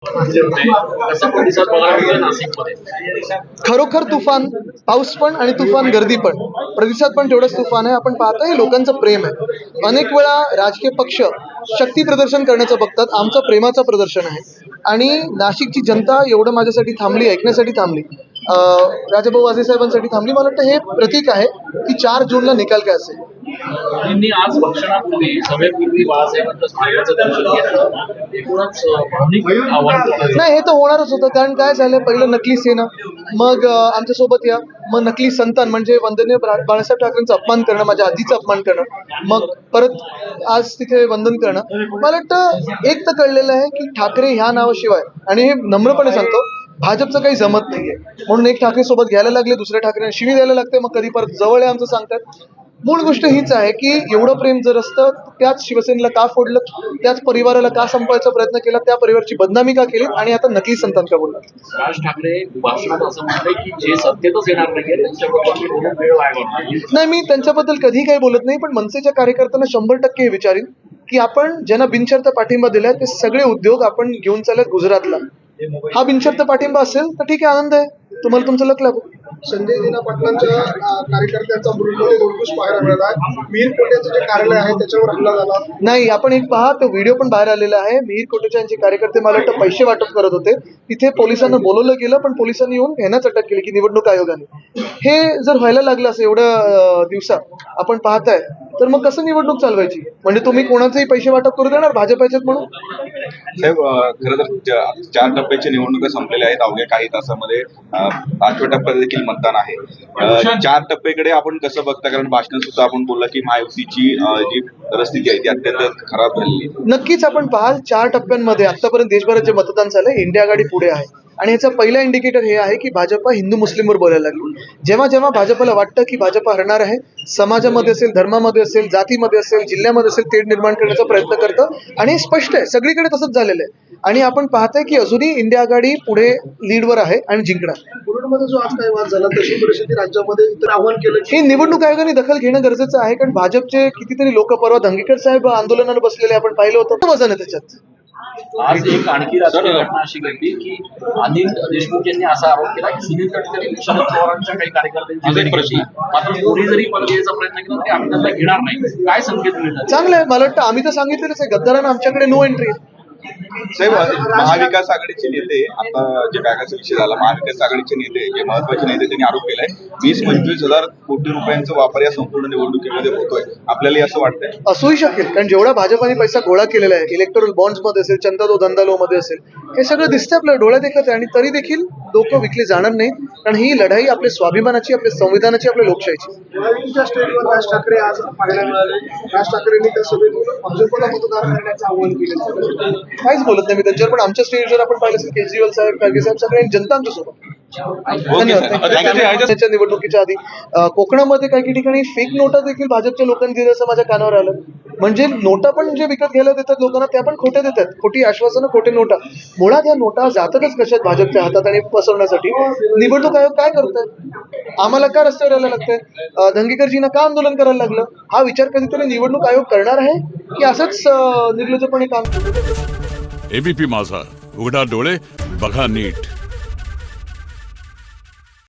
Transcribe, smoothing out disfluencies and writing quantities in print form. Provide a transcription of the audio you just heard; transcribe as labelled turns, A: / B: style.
A: कसा प्रतिसाद बघायला मिळाला नाशिकमध्ये?
B: खरोखर तुफान, पाऊस पण आणि तुफान गर्दी पण, प्रतिसाद पण तेवढंच तुफान आहे. आपण पाहतोय लोकांचं प्रेम आहे. अनेक वेळा राजकीय पक्ष शक्ती प्रदर्शन करण्याचं बघतात, आमचं प्रेमाचं प्रदर्शन आहे. आणि नाशिकची जनता एवढं माझ्यासाठी थांबली, ऐकण्यासाठी थांबली, राजाभाऊ वाजे साहेबांसाठी थांबली. मला वाटतं हे प्रतीक आहे की 4 जूनला निकाल काय असेल.
A: मोदींनी आज भाषणापूर्वी सभेपूर्वी बाळासाहेबांच्या स्मारकाचं दर्शन घेतलं. एकूणच भावनिक आव्हान होतं.
B: नाही, हे तर होणारच होतं. कारण काय झालं, पहिलं नकली सेना, मग आमच्यासोबत या, मग नकली संतान म्हणजे वंदनीय बाळासाहेब ठाकरेंचा अपमान करणं, माझ्या आजीचा अपमान करणं, मग परत आज तिथे वंदन करणं. मला वाटतं एक तर कळलेलं आहे की ठाकरे ह्या नावाशिवाय, आणि हे नम्रपणे सांगतो, भाजपचं काही जमत नाहीये. म्हणून एक ठाकरे सोबत घ्यायला लागले, दुसऱ्या ठाकरेंना शिवी द्यायला लागते, मग कधी परत जवळ आहे आमचं सांगतात. मूळ गोष्ट हीच आहे की एवढं प्रेम जर असतं, त्याच शिवसेनेला का फोडलं, त्याच परिवाराला का संपवायचा प्रयत्न केला, त्या परिवाराची बदनामी का केली, आणि आता नकली संतान का बोलतात.
A: राज ठाकरे भाषणात असं म्हटलंय की जे सत्तेतच येणार नाहीये त्यांच्याबद्दल मी बोलून वेळ वाया घालवणार.
B: नाही, मी त्यांच्याबद्दल कधी काही बोलत नाही, पण मनसेच्या कार्यकर्त्यांना 100% हे विचारीन की आपण ज्यांना बिनशर्त पाठिंबा दिलाय ते सगळे उद्योग आपण घेऊन चालत गुजरातला. हा बिनशर्त पाठिंबा असेल तर ठीक आहे, आनंद आहे, तुम्हाला तुमचं लक लागू.
C: संजय दिना पाटलांच्या कार्यकर्त्यांचा मृतदेह गोलगुश पाहायला मिळाला. मिहीर कोटेचं जे कार्यालय आहे त्याच्यावर हल्ला झाला.
B: नाही, आपण एक पहा, तो व्हिडिओ पण बाहेर आलेला आहे. मिहीर कोटेचे यांचे कार्यकर्ते मला वाटतं पैसे वाटप करत होते, तिथे पोलिसांना बोलवलं गेलं, पण पोलिसांनी येऊन ह्यांनाच अटक केली की निवडणूक आयोगाने. हे जर व्हायला लागलं असं एवढ्या दिवसात आपण पाहताय, तर मग कसं निवडणूक चालवायची? म्हणजे तुम्ही कोणाचेही पैसे वाटप करू देणार भाजपाच्यात म्हणून?
D: साहेब, खरं तर 4 टप्प्याच्या निवडणुका संपलेल्या आहेत. अवघ्या काही तासामध्ये 8व्या टप्प्यात देखील मतदान आहे. 4 टप्प्याकडे आपण कसं बघता? कारण भाषणात सुद्धा आपण बोलला की महायुतीची जी परिस्थिती आहे ती अत्यंत खराब झालेली आहे.
B: नक्कीच आपण पाहाल 4 टप्प्यांमध्ये आतापर्यंत देशभरात जे मतदान झालंय, इंडिया आघाडी पुढे आहे. आणि ह्याचा पहिला इंडिकेटर हे आहे की भाजपा हिंदू मुस्लिमवर बोलायला लागली. जेव्हा जेव्हा भाजपला वाटतं की भाजपा हरणार आहे, समाजामध्ये असेल, धर्मामध्ये असेल, जातीमध्ये असेल, जिल्ह्यामध्ये असेल, तेढ निर्माण करण्याचा प्रयत्न करतं, आणि हे स्पष्ट आहे, सगळीकडे तसंच झालेलं आहे. आणि आपण पाहतोय की अजूनही इंडिया आघाडी पुढे लीडवर आहे आणि जिंकणार.
C: कोरोनामध्ये जो आज काही वाद झाला तशी परिस्थिती राज्यामध्ये इतर आव्हान केलं.
B: हे निवडणूक आयोगाने दखल घेणं गरजेचं आहे, कारण भाजपचे कितीतरी लोक, परवा धंगेकर साहेब आंदोलनाला बसलेले आपण पाहिलं होतं, वजन आहे त्याच्यात.
A: आज एक आणखी राजकीय घटना अशी घडली की अनिल देशमुख यांनी असा आरोप केला की सुनील तटकरे शरद पवारांच्या काही कार्यकर्त्यांची भेट घेतली, मात्र कोणी जरी पद घ्यायचा प्रयत्न केला तरी आम्ही त्यांना घेणार नाही. काय संकेत मिळतात?
B: चांगलं आहे, मला वाटतं आम्ही तर सांगितलेलंच आहे, गद्दारांना आमच्याकडे नो एंट्री.
D: साहेब, महाविकास आघाडीचे नेते, आता जे बॅगाचा विषय झाला, महाविकास आघाडीचे नेते, जे महत्वाचे नेते, त्यांनी आरोप केलाय 20-25 हजार कोटी रुपयांचा वापर या संपूर्ण निवडणुकीमध्ये होतोय. आपल्याला असं वाटतंय?
B: असूही शकेल, कारण जेवढा भाजपाने पैसा गोळा केलेला आहे, इलेक्टोरल बॉन्ड्स मध्ये असेल, चंदा दो धंदा लो मध्ये असेल, हे सगळं दिसतंय आपल्या डोळ्यात देखत आहे. आणि तरी देखील डोकं विकले जाणार नाही, कारण ही लढाई आपल्या स्वाभिमानाची, आपल्या संविधानाची, आपल्या लोकशाहीची.
C: महायुतीच्या स्टेजवर राज ठाकरे आज पाहायला मिळाले. राज ठाकरेंनी त्या सभेतून भाजपला मतदान करण्याचं आवाहन केलं.
B: काहीच बोलत नाही मी त्यांच्यावर, पण आमच्या स्टेजवर आपण पाहिलं असेल, केजरीवाल साहेब, खडगे साहेब, सगळ्यांनी जनता आमच्यासोबत. धन्यवाद. निवडणुकीच्या आधी कोकणामध्ये काही ठिकाणी फेक नोटा देखील भाजपच्या लोकांनी दिल्या असं माझ्या कानावर आलं. म्हणजे नोटा पण जे विकत घ्यायला देतात लोकांना, त्या पण खोटे देतात, खोटी आश्वासनं, खोटे नोटा. मुळात या नोटा जातातच कशात भाजपच्या हातात आणि पसरवण्यासाठी. निवडणूक आयोग काय करतोय? आम्हाला का रस्त्यावर यायला लागतंय? धंगेकरजींना का आंदोलन करायला लागलं? हा विचार कधीतरी निवडणूक आयोग करणार आहे की असंच निर्लज्जपणे काम?
E: एबीपी माझा, उघडा डोळे बघा नीट.